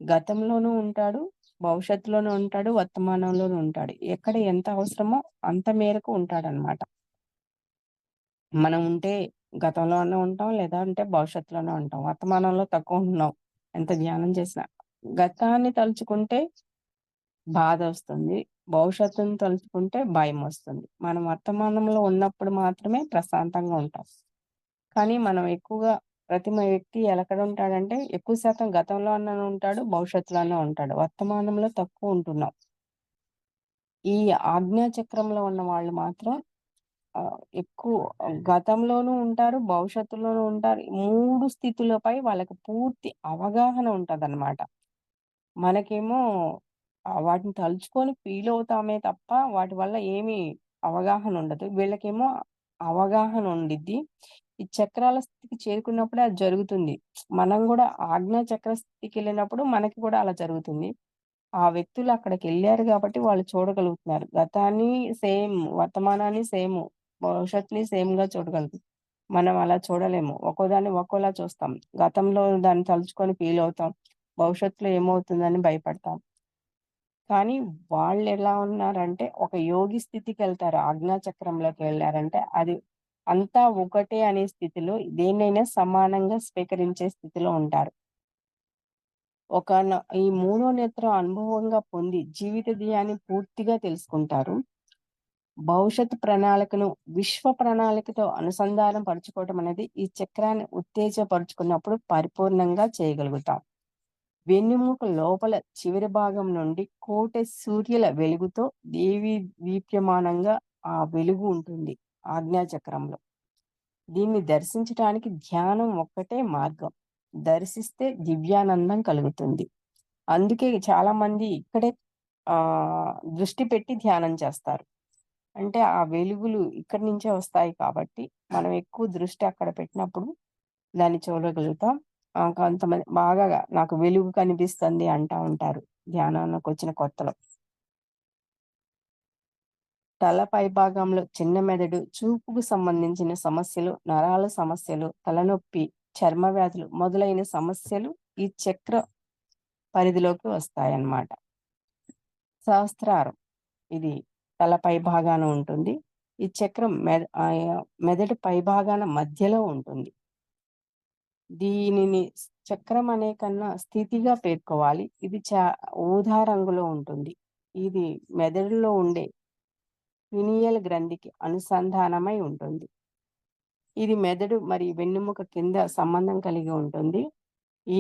గతంలోనూ ఉంటాడు, భవిష్యత్తులోనూ ఉంటాడు, వర్తమానంలోనూ ఉంటాడు. ఎక్కడ ఎంత అవసరమో అంత మేరకు ఉంటాడనమాట. మనం ఉంటే గతంలోనే ఉంటాం, లేదా అంటే భవిష్యత్తులోనే ఉంటాం. వర్తమానంలో తక్కువ ఉంటున్నాం. ఎంత ధ్యానం చేసినా. గతాన్ని తలుచుకుంటే బాధొస్తుంది. భవిష్యత్తుని తలుచుకుంటే భయమొస్తుంది. మనం వర్తమానంలో ఉన్నప్పుడు మాత్రమే ప్రశాంతంగా ఉంటాం. కానీ మనం ఎక్కువగా ప్రతి వ్యక్తి ఎక్కడ ఉంటాడంటే ఎక్కువ శాతం గతంలోనే ఉంటాడు, భవిష్యత్తులోనే ఉంటాడు. వర్తమానంలో తక్కువ ఉంటున్నాం. ఈ ఆజ్ఞా చక్రంలో ఉన్న వాళ్ళు మాత్రం ఎక్కువ గతంలోనూ ఉంటారు, భవిష్యత్తులోనూ ఉంటారు. 3 స్థితులపై వాళ్ళకి పూర్తి అవగాహన ఉంటదనమాట. మనకేమో వాటిని తలుచుకొని ఫీలవుతామే తప్ప, వాటి వల్ల ఏమి అవగాహన ఉండదు. వీళ్ళకేమో అవగాహన ఉండిద్ది. ఈ చక్రాల స్థితికి చేరుకున్నప్పుడే అది జరుగుతుంది. మనం గూడా ఆజ్ఞా చక్ర స్థితికెళ్ళినప్పుడు మనకి కూడా అలా జరుగుతుంది. ఆ వ్యక్తులు అక్కడికెళ్లారు గాబట్టి వాళ్ళు చూడగలుగుతున్నారు. గతాన్ని సేమ్, వర్తమానాన్ని సేము, భవిష్యత్తుని సేమ్‌గా చూడగలుగుతాం. మనం అలా చూడలేము. ఒక్కోదాన్ని ఒక్కోలా చూస్తాం. గతంలో దాన్ని తలుచుకొని ఫీలవుతాం. భవిష్యత్తులో ఏమవుతుందని భయపడతాం. కానీ వాళ్ళెలా ఉన్నారంటే, ఒక యోగి స్థితికెళ్తారు. ఆజ్ఞా చక్రంలోకి వెళ్లారంటే, అది అంతా ఒకటే అనే స్థితిలో దేన్నైనా సమానంగా స్వీకరించే స్థితిలో ఉంటారు. ఈ మూడో నేత్రం అనుభవంగా పొంది జీవిత ధ్యేయాన్ని పూర్తిగా తెలుసుకుంటారు. భవిష్యత్ ప్రణాళికను విశ్వ ప్రణాళికతో అనుసంధానం పరుచుకోవటం అనేది ఈ చక్రాన్ని ఉత్తేజపరుచుకున్నప్పుడు పరిపూర్ణంగా చేయగలుగుతాం. వెన్నెముక లోపల చివరి భాగం నుండి కోటె సూర్యుల వెలుగుతో దేవీ దీప్యమానంగా ఆ వెలుగు ఉంటుంది ఆజ్ఞాచక్రంలో. దీన్ని దర్శించటానికి ధ్యానం ఒక్కటే మార్గం. దర్శిస్తే దివ్యానందం కలుగుతుంది. అందుకే చాలామంది ఇక్కడే దృష్టి పెట్టి ధ్యానం చేస్తారు. అంటే ఆ వెలుగులు ఇక్కడి నుంచే వస్తాయి కాబట్టి, మనం ఎక్కువ దృష్టి అక్కడ పెట్టినప్పుడు దాన్ని చూడగలుగుతాం. కొంతమంది బాగా నాకు వెలుగు కనిపిస్తుంది అంటా ఉంటారు ధ్యానంలోకొచ్చిన కొత్తలో. తల పైభాగంలో చిన్న మెదడు, చూపుకు సంబంధించిన సమస్యలు, నరాల సమస్యలు, తలనొప్పి, చర్మ వ్యాధులు మొదలైన సమస్యలు ఈ చక్ర పరిధిలోకి వస్తాయన్నమాట. సహస్రారం ఇది తల పైభాగాన ఉంటుంది. ఈ చక్రం మెదడు పైభాగాన మధ్యలో ఉంటుంది. దీనిని చక్రం అనే కన్నా స్థితిగా పేర్కోవాలి. ఇది ఊదా రంగులో ఉంటుంది. ఇది మెదడులో ఉండే పినియల్ గ్రంథికి అనుసంధానమై ఉంటుంది. ఇది మెదడు మరియు వెన్నెముక కింద సంబంధం కలిగి ఉంటుంది. ఈ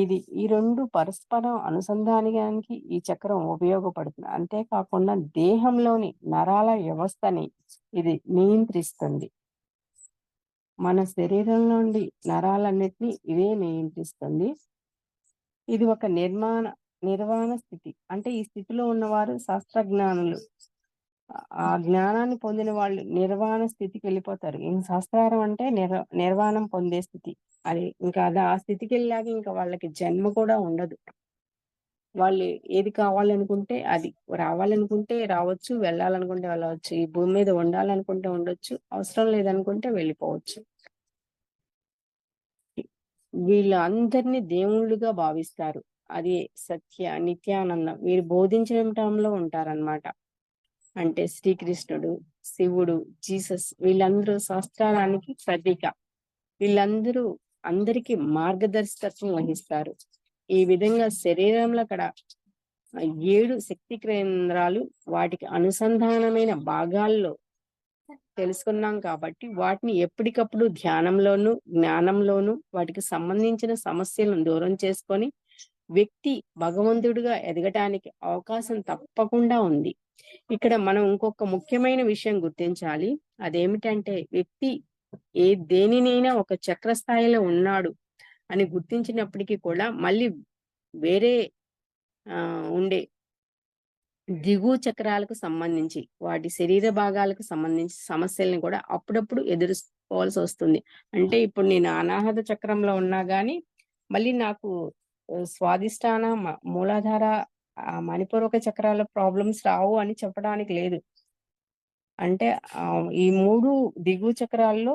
2 పరస్పరం అనుసంధానానికి ఈ చక్రం ఉపయోగపడుతుంది. అంతేకాకుండా దేహంలోని నరాల వ్యవస్థని ఇది నియంత్రిస్తుంది. మన శరీరం నుండి నరాలన్నిటిని ఇదే నియంత్రిస్తుంది. ఇది ఒక నిర్వాణ స్థితి. అంటే ఈ స్థితిలో ఉన్నవారు శాస్త్రజ్ఞానులు. ఆ జ్ఞానాన్ని పొందిన వాళ్ళు నిర్వాణ స్థితికెళ్ళిపోతారు. సహస్రారం అంటే నిర్వాణం పొందే స్థితి. అది ఇంకా ఆ స్థితికెళ్ళాక ఇంకా వాళ్ళకి జన్మ కూడా ఉండదు. వాళ్ళు ఏది కావాలనుకుంటే అది. రావాలనుకుంటే రావచ్చు, వెళ్ళాలనుకుంటే వెళ్ళవచ్చు. ఈ భూమి మీద ఉండాలనుకుంటే ఉండొచ్చు, అవసరం లేదనుకుంటే వెళ్ళిపోవచ్చు. వీళ్ళందరిని దేవుళ్ళుగా భావిస్తారు. అది సత్య, నిత్యానందం. వీరు బోధించడంలో ఉంటారన్నమాట. అంటే శ్రీకృష్ణుడు, శివుడు, జీసస్ వీళ్ళందరూ శాస్త్రానికి ప్రతీక. వీళ్ళందరూ అందరికీ మార్గదర్శకత్వం వహిస్తారు. ఈ విధంగా శరీరంలో అక్కడ 7 శక్తి కేంద్రాలు వాటికి అనుసంధానమైన భాగాల్లో తెలుసుకున్నాం కాబట్టి, వాటిని ఎప్పటికప్పుడు ధ్యానంలోను, జ్ఞానంలోను వాటికి సంబంధించిన సమస్యలను దూరం చేసుకొని, వ్యక్తి భగవంతుడిగా ఎదగటానికి అవకాశం తప్పకుండా ఉంది. ఇక్కడ మనం ఇంకొక ముఖ్యమైన విషయం గుర్తించాలి. అదేమిటంటే వ్యక్తి దేనినైనా ఒక చక్ర స్థాయిలో ఉన్నాడు అని గుర్తించినప్పటికీ కూడా మళ్ళీ వేరే ఉండే దిగువ చక్రాలకు సంబంధించి, వాటి శరీర భాగాలకు సంబంధించి సమస్యల్ని కూడా అప్పుడప్పుడు ఎదుర్కోవాల్సొస్తుంది. అంటే ఇప్పుడు నేను అనాహత చక్రంలో ఉన్నా గానీ, మళ్ళీ నాకు స్వాదిష్టాన, మూలాధార మణిపూరక చక్రాల ప్రాబ్లమ్స్ రావు అని చెప్పడానికి లేదు. అంటే ఈ 3 దిగువ చక్రాల్లో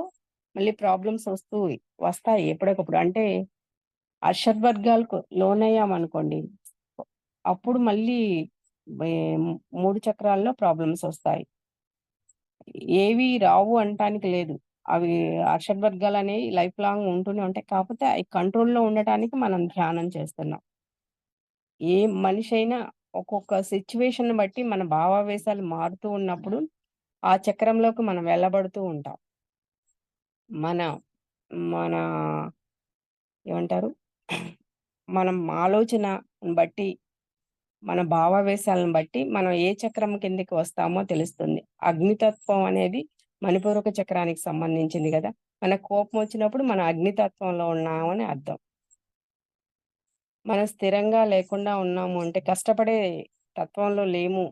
మళ్ళీ ప్రాబ్లమ్స్ వస్తాయి ఎప్పటికప్పుడు. అంటే అషడ్వర్గాలకు లోనయ్యామనుకోండి, అప్పుడు మళ్ళీ 3 చక్రాల్లో ప్రాబ్లమ్స్ వస్తాయి. ఏవి రావు అనటానికి లేదు. అవి అషడ్వర్గాలనేవి లైఫ్ లాంగ్ ఉంటూనే ఉంటాయి. కాకపోతే అయి కంట్రోల్‌లో ఉండటానికి మనం ధ్యానం చేస్తున్నాం. ఏ మనిషైనా ఒక్కొక్క సిట్యుయేషన్‌ని బట్టి మన భావావేశాలు మారుతూ ఉన్నప్పుడు, ఆ చక్రంలోకి మనం వెళ్ళబడుతూ ఉంటాం. మన మన ఏమంటారు? మనం ఆలోచనను బట్టి, మన భావావేశాలను బట్టి మనం ఏ చక్రం కిందకి వస్తామో తెలుస్తుంది. అగ్నితత్వం అనేది మణిపూరక చక్రానికి సంబంధించింది గదా! మనకు కోపం వచ్చినప్పుడు మనం అగ్నితత్వంలో ఉన్నామని అర్థం. మనం స్థిరంగా లేకుండా ఉన్నాము అంటే కష్టపడే తత్వంలో లేము.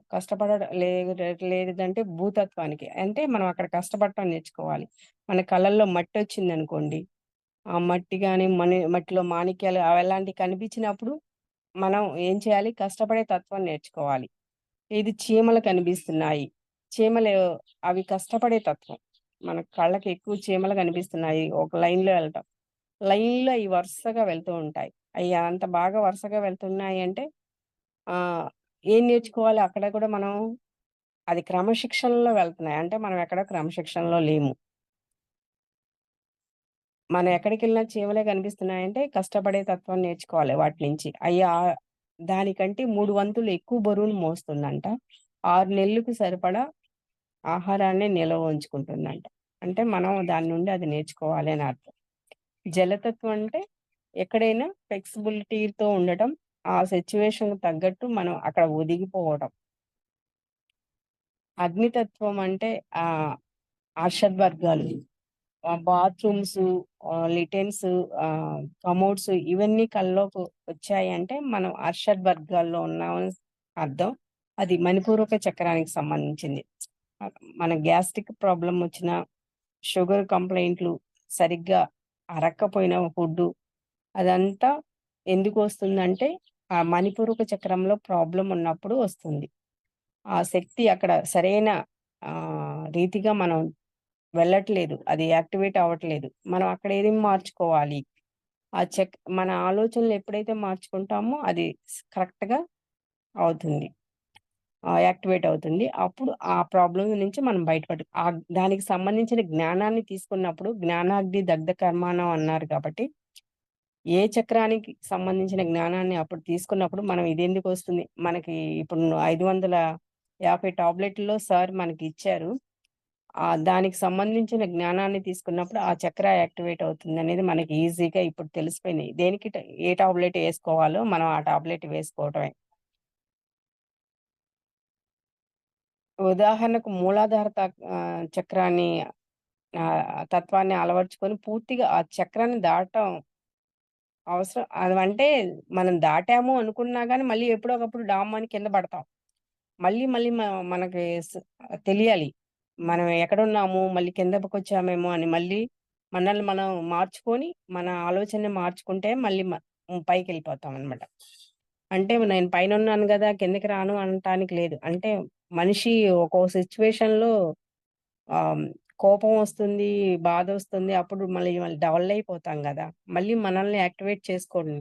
లేదంటే భూతత్వానికి. అంటే మనం అక్కడ కష్టపడటం నేర్చుకోవాలి. మన కళ్ళల్లో మట్టొచ్చిందనుకోండి, ఆ మట్టి గాని, మట్టిలో మాణిక్యాలు అలాంటివి కనిపించినప్పుడు మనం ఏం చేయాలి? కష్టపడే తత్వం నేర్చుకోవాలి. ఇది చీమలు కనిపిస్తున్నాయి. చీమలు అవి కష్టపడే తత్వం. మన కళ్ళకి ఎక్కువ చీమలు కనిపిస్తున్నాయి. ఒక లైన్‌లో ఎళ్ళటం. లైన్‌లో అయి వరుసగా వెళ్తూ ఉంటాయి. అయి అంత బాగా వరుసగా వెళ్తున్నాయంటే ఆహ్, ఏం నేర్చుకోవాలి అక్కడ కూడా మనం అది క్రమశిక్షణలో వెళ్తున్నాయి. అంటే మనం ఎక్కడ క్రమశిక్షణలో లేము. మనం ఎక్కడికెళ్ళినా చీమలే కనిపిస్తున్నాయంటే కష్టపడే తత్వం నేర్చుకోవాలి వాటి నుంచి. దానికంటే 3 వంతులు ఎక్కువ బరువును మోస్తుందంట. 6 నెలలకు సరిపడా ఆహారాన్ని నిల్వ ఉంచుకుంటుందంట. అంటే మనం దాని నుండి అది నేర్చుకోవాలి అని అర్థం. జలతత్వం అంటే ఎక్కడైనా ఫ్లెక్సిబిలిటీతో ఉండటం, ఆ సిట్యుయేషన్‌కి తగ్గట్టు మనం అక్కడ ఒదిగిపోవడం. అగ్నితత్వం అంటే ఆహ్, అషడ్వర్గాలు. బాత్రూమ్సు, లిటెన్స్, కమోడ్స్ ఇవన్నీ కల్లోకి వచ్చాయంటే మనం అర్షడ్ వర్గాల్లో ఉన్నామని అర్థం. అది మణిపూరక చక్రానికి సంబంధించింది. మన గ్యాస్ట్రిక్ ప్రాబ్లమ్ వచ్చినా, షుగర్ కంప్లెయింట్లు, సరిగ్గా అరక్కపోయిన ఫుడ్డు అదంతా ఎందుకొస్తుందంటే, ఆ మణిపూరక చక్రంలో ప్రాబ్లమ్ ఉన్నప్పుడు వస్తుంది. ఆ శక్తి అక్కడ సరైన రీతిగా మనం వెళ్ళట్లేదు. అది యాక్టివేట్ అవ్వట్లేదు. మనం అక్కడ ఏది మార్చుకోవాలి? మన ఆలోచనలు ఎప్పుడైతే మార్చుకుంటామో అది కరెక్ట్‌గా అవుతుంది. యాక్టివేట్ అవుతుంది. అప్పుడు ఆ ప్రాబ్లమ్ నుంచి మనం దానికి సంబంధించిన జ్ఞానాన్ని తీసుకున్నప్పుడు జ్ఞానాగ్ని దగ్ధ కర్మాణం అన్నారు కాబట్టి, ఏ చక్రానికి సంబంధించిన జ్ఞానాన్ని అప్పుడు తీసుకున్నప్పుడు మనం ఇదెందుకొస్తుంది? మనకి ఇప్పుడు 550 టాబ్లెట్‌ల్లో సార్ మనకిచ్చారు. దానికి సంబంధించిన జ్ఞానాన్ని తీసుకున్నప్పుడు ఆ చక్ర యాక్టివేట్ అవుతుందనేది మనకి ఈజీగా ఇప్పుడు తెలిసిపోయింది. ఏ టాబ్లెట్ ఏసుకోవాలో మనం ఆ టాబ్లెట్ వేసుకోవటమే. ఉదాహరణకు చక్రాన్ని తత్వాన్ని అలవరుచుకొని పూర్తిగా ఆ చక్రాన్ని దాటం అవసరం. అదంటే మనం దాటాము అనుకున్నా గాని మళ్ళీ ఎప్పుడో ఒకప్పుడు డామ్ అని కింద పడతాం. మళ్ళీ మళ్ళీ మనకి తెలియాలి. మనం ఎక్కడున్నాము, మళ్ళీ కిందకొచ్చామేమో అని మళ్ళీ మనల్ని మనం మార్చుకొని, మన ఆలోచనని మార్చుకుంటే మళ్ళీ పైకెళ్ళిపోతామనమాట. అంటే నేను పైనున్నాను గదా! కిందకి రాను అనటానికి లేదు. అంటే మనిషి ఒక్కో సిట్యుయేషన్‌లో ఆహ్, కోపం వస్తుంది, బాధొస్తుంది. అప్పుడు మళ్ళీ డల్ అయిపోతాం గదా! మళ్ళీ మనల్ని యాక్టివేట్ చేసుకోండి.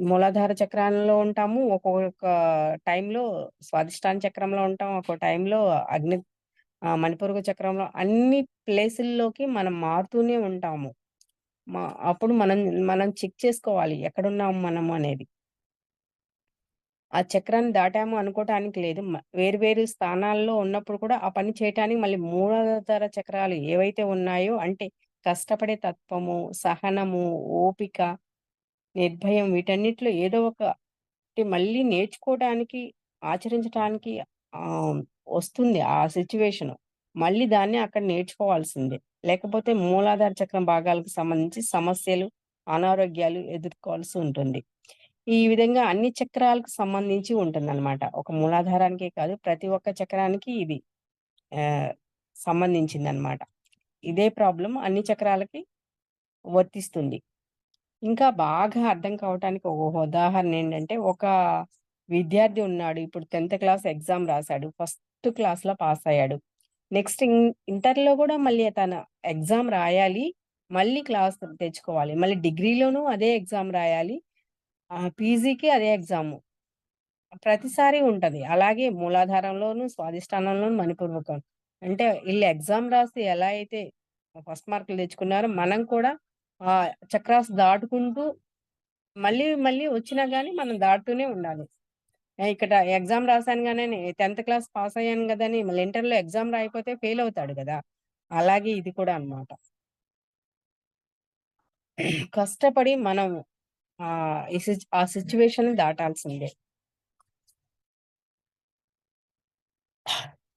మూలాధార చక్రాల్లో ఉంటాము. ఒక్కొక్క టైంలో స్వాదిష్టాన చక్రంలో ఉంటాం. ఒక్కో టైంలో మణిపూరక చక్రంలో అన్ని ప్లేసుల్లోకి మనం మారుతూనే ఉంటాము. మ అప్పుడు మనం చెక్ చేసుకోవాలి. ఎక్కడున్నాం మనము అనేది. ఆ చక్రాన్ని దాటాము అనుకోటానికి లేదు. వేరు వేరు స్థానాల్లో ఉన్నప్పుడు కూడా ఆ పని చేయటానికి మళ్ళీ మూలాధార చక్రాలు ఏవైతే ఉన్నాయో అంటే కష్టపడే తత్వము, సహనము, ఓపిక, నిర్భయం వీటన్నిటిలో ఏదో ఒకటి మళ్ళీ నేర్చుకోవడానికి, ఆచరించటానికి ఆహ్, వస్తుంది ఆ సిట్యుయేషను. మళ్ళీ దాన్ని అక్కడ నేర్చుకోవాల్సిందే. లేకపోతే మూలాధార చక్రం భాగాలకు సంబంధించి సమస్యలు, అనారోగ్యాలు ఎదుర్కోవాల్సి ఉంటుంది. ఈ విధంగా అన్ని చక్రాలకు సంబంధించి ఉంటుందనమాట. ఒక మూలాధారానికే కాదు ప్రతి ఒక్క చక్రానికి ఇది ఆహ్, సంబంధించిందనమాట. ఇదే ప్రాబ్లమ్ అన్ని చక్రాలకి వర్తిస్తుంది. ఇంకా బాగా అర్థం కావటానికి ఒక ఉదాహరణ ఏంటంటే, విద్యార్థి ఉన్నాడు. ఇప్పుడు 10th క్లాస్ ఎగ్జామ్ రాశాడు. ఫస్ట్ క్లాస్‌లో పాస్ అయ్యాడు. నెక్స్ట్ ఇంటర్‌లో కూడా మళ్ళీ తన ఎగ్జామ్ రాయాలి. మళ్ళీ క్లాస్ తెచ్చుకోవాలి. మళ్ళీ డిగ్రీలోనూ అదే ఎగ్జామ్ రాయాలి. పీజీకి అదే ఎగ్జాము. ప్రతిసారి ఉంటది. అలాగే మూలాధారంలోను, స్వాధిష్టానంలోను, మణిపూర్వకం. అంటే ఈళ్ళు ఎగ్జామ్ రాసి ఎలా అయితే ఫస్ట్ మార్కులు తెచ్చుకున్నారో, మనం కూడా చక్రాస్ దాటుకుంటూ మళ్ళీ, మళ్ళీ వచ్చినా గాని మనం దాటుతూనే ఉండాలి. ఇక్కడ ఎగ్జామ్ రాసాను గానని 10th క్లాస్ పాస్ అయ్యాను గదని మళ్ళీ ఇంటర్‌లో ఎగ్జామ్ రాయకపోతే ఫెయిల్ అవుతాడు గదా! అలాగే ఇది కూడా అన్నమాట. కష్టపడి మనం ఆ సిట్యుయేషన్‌ని దాటాల్సిందే.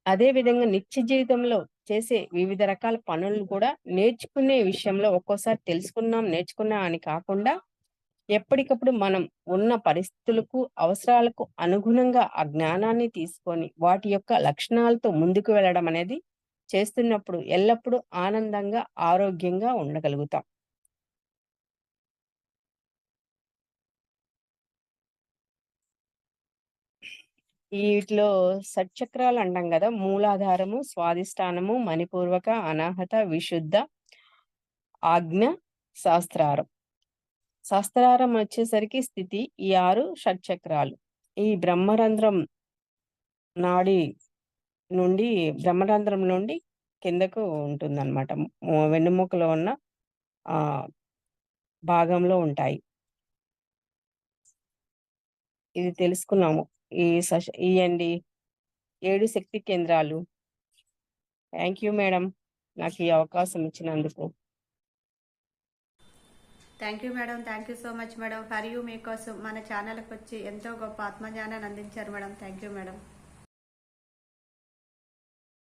అదే విధంగా నిత్య జీవితంలో చేసే వివిధ రకాల పనులను కూడా నేర్చుకునే విషయంలో ఒక్కోసారి తెలుసుకున్నాం, నేర్చుకున్నాం అని కాకుండా ఎప్పటికప్పుడు మనం ఉన్న పరిస్థితులకు, అవసరాలకు అనుగుణంగా ఆ జ్ఞానాన్ని తీసుకొని వాటి యొక్క లక్షణాలతో ముందుకు వెళ్ళడం అనేది చేస్తున్నప్పుడు ఎల్లప్పుడూ ఆనందంగా, ఆరోగ్యంగా ఉండగలుగుతాం. ఈటిలో షట్చక్రాలు అంటాం గదా! మూలాధారము, స్వాధిష్టానము, మణిపూర్వక, అనాహత, విశుద్ధ, ఆజ్ఞ, శాస్త్రారం. శాస్త్రారం వచ్చేసరికి స్థితి. ఈ 6 షట్చక్రాలు. ఈ నాడి బ్రహ్మరంధ్రం నుండి కిందకు ఉంటుందన్నమాట. వెన్నెముకలో ఉన్న ఆహ్, భాగంలో ఉంటాయి. ఇది తెలుసుకున్నాము. ఇయండి 7 శక్తి కేంద్రాలు. Thank you madam. నాకు ఈ అవకాశం ఇచ్చినందుకు.
Thank you madam. Thank you so much madam. For you మీకోసం మన ఛానల్కి వచ్చి ఎంతో గొప్ప ఆత్మజ్ఞానాన్ని అందించారు మేడం. Thank you madam.